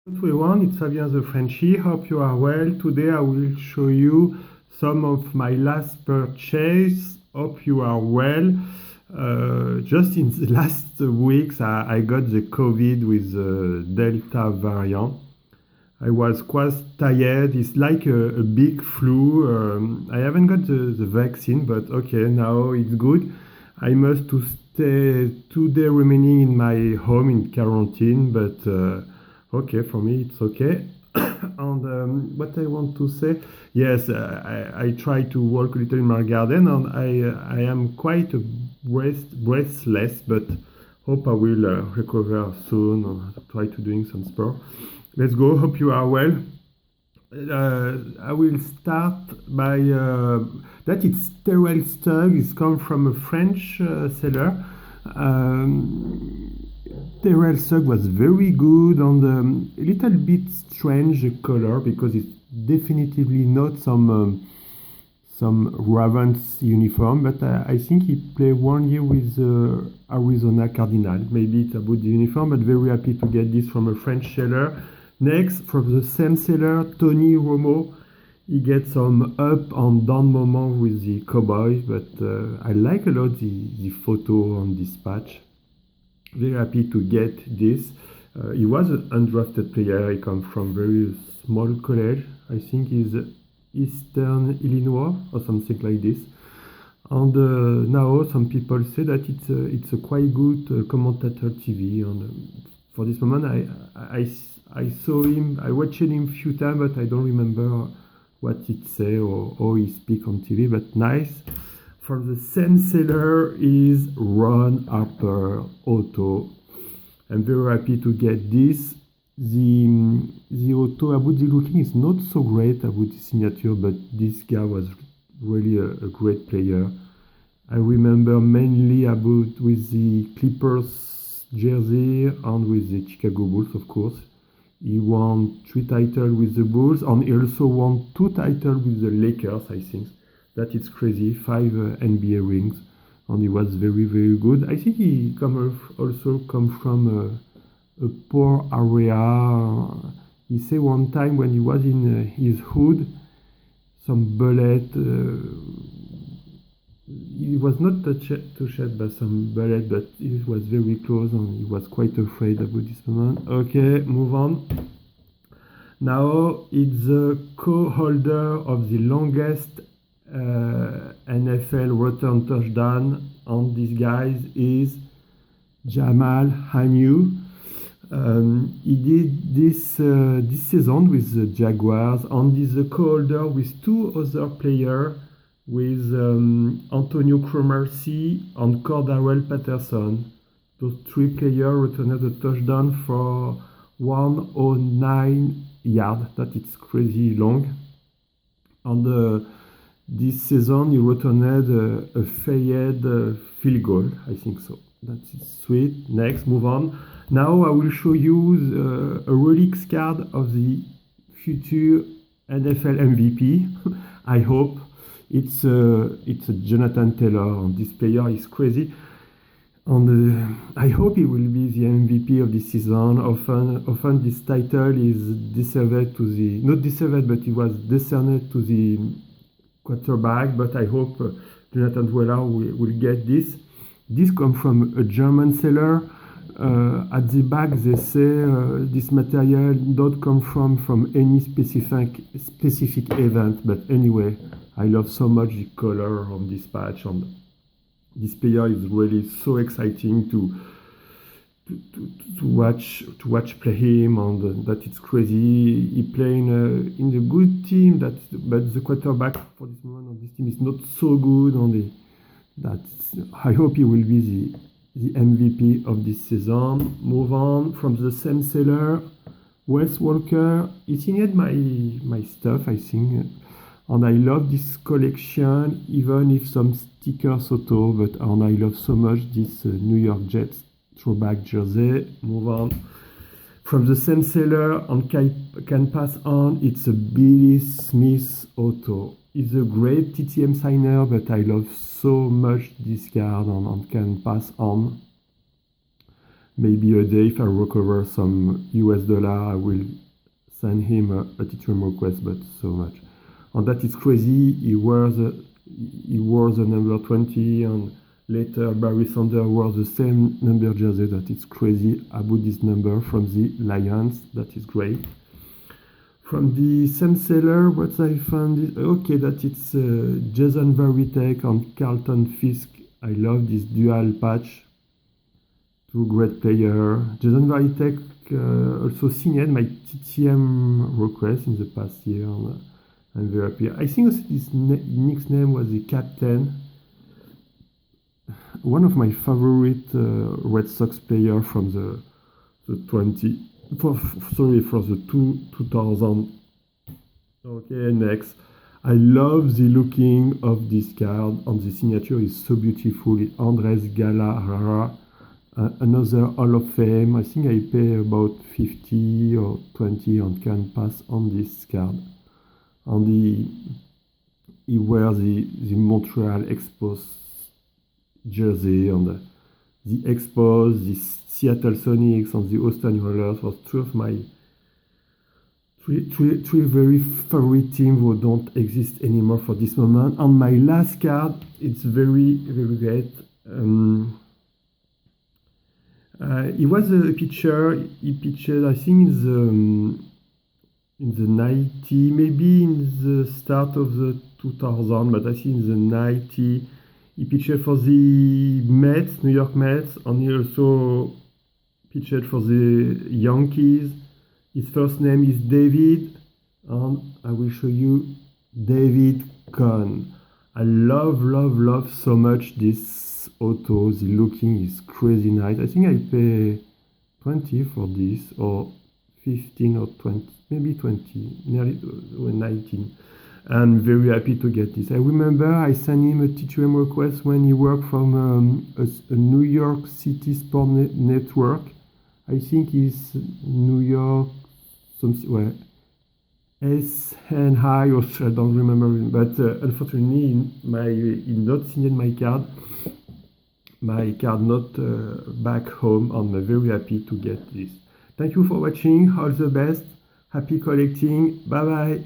Everyone, it's Fabien the Frenchy. Hope you are well. Today I will show you some of my last purchase. Hope you are well. Just in the last weeks, I got the COVID with the Delta variant. I was quite tired. It's like a big flu. I haven't got the vaccine, but okay, now it's good. I must to stay 2 days remaining in my home in quarantine, but okay, for me it's okay. And what I want to say, yes, I try to walk a little in my garden, and I am quite breathless, but hope I will recover soon and try to doing some sport. Let's go. Hope you are well. I will start by that it's Terrell Stug. It's come from a French seller. Terrell Stug was very good and a little bit strange color because it's definitively not some Ravens uniform, but I think he played 1 year with Arizona Cardinal. Maybe it's about the uniform, but very happy to get this from a French seller. Next, from the same seller, Tony Romo. He gets some up and down moment with the Cowboys, but I like a lot the photo on this patch. Very happy to get this. He was an undrafted player. He comes from very small college. I think he's Eastern Illinois or something like this. And now some people say that it's a quite good commentator TV. And for this moment, I saw him. I watched him a few times, but I don't remember what it say or how he speak on TV. But nice. From the same seller is Ron Harper Auto. I'm very happy to get this. The auto about the looking is not so great about the signature, but this guy was really a great player. I remember mainly about with the Clippers jersey and with the Chicago Bulls, of course. He won 3 titles with the Bulls, and he also won 2 titles with the Lakers, I think. That is crazy. 5 NBA rings, and he was very, very good. I think he also come from a poor area. He said one time when he was in his hood, some bullet. He was not touched by some bullet, but it was very close, and he was quite afraid about this moment. Okay, move on. Now it's the co-holder of the longest NFL return touchdown on these guys is Jamal Hanyu. He did this season with the Jaguars and is a co-holder with 2 other players with Antonio Cromartie and Cordarrelle Patterson. Those 3 players returned a touchdown for 109 yards. That is crazy long. And this season, he returned a failed field goal, I think so. That's sweet. Next, move on. Now I will show you a relics card of the future NFL MVP. I hope it's a Jonathan Taylor, and this player is crazy. And I hope he will be the MVP of this season. Often this title is deserved to the not deserved, but it was discerned to the quarterback, but I hope Jonathan Taylor will get this. This comes from a German seller. At the back, they say this material don't come from any specific event, but anyway, I love so much the color on this patch, and this player is really so exciting to watch play him, and that it's crazy. He playing in a good team, but the quarterback for this moment on this team is not so good. I hope he will be the MVP of this season. Move on from the same seller, Wes Walker. He signed my stuff, I think, and I love this collection, even if some stickers auto. And I love so much this New York Jets throwback jersey. Move on. From the same seller and can pass on, it's a Billy Smith auto. He's a great TTM signer, but I love so much this card and can pass on. maybe a day if I recover some US dollar, I will send him a T2M request, but so much. And that is crazy. He was the number 20, and later Barry Sanders wore the same number jersey. That is crazy about this number from the Lions. That is great. From the same seller, what I found is okay that it's Jason Varitek and Carlton Fisk. I love this dual patch. Two great players. Jason Varitek also signed my TTM request in the past year. And I'm very happy. I think also his Nick's name was the captain. One of my favorite Red Sox player from the 20. For the 2000. Okay, next. I love the looking of this card, and the signature is so beautiful. It's Andres Galarraga, another Hall of Fame. I think I pay about 50 or 20 on Can Pass on this card. And he wears the Montreal Expos jersey, and the Expos, the Seattle Sonics, and the Houston Oilers was two of my three very favorite teams who don't exist anymore for this moment. And my last card, it's very, very great. He was a pitcher. He pitched, I think, in the 90, maybe in the start of the 2000, but I think in the 90, he pitched for the Mets, New York Mets, and he also pitched for the Yankees. His first name is David, and I will show you David Cohn. I love so much this auto. The looking is crazy nice. I think I pay 20 for this, or 15 or 20, maybe 20, nearly 19. I'm very happy to get this. I remember I sent him a T2M request when he worked from a New York City Sport Network. I think it's New York, well, SNI, or I don't remember, but unfortunately, he not signed my card not back home, and I'm very happy to get this. Thank you for watching, all the best, happy collecting, bye bye.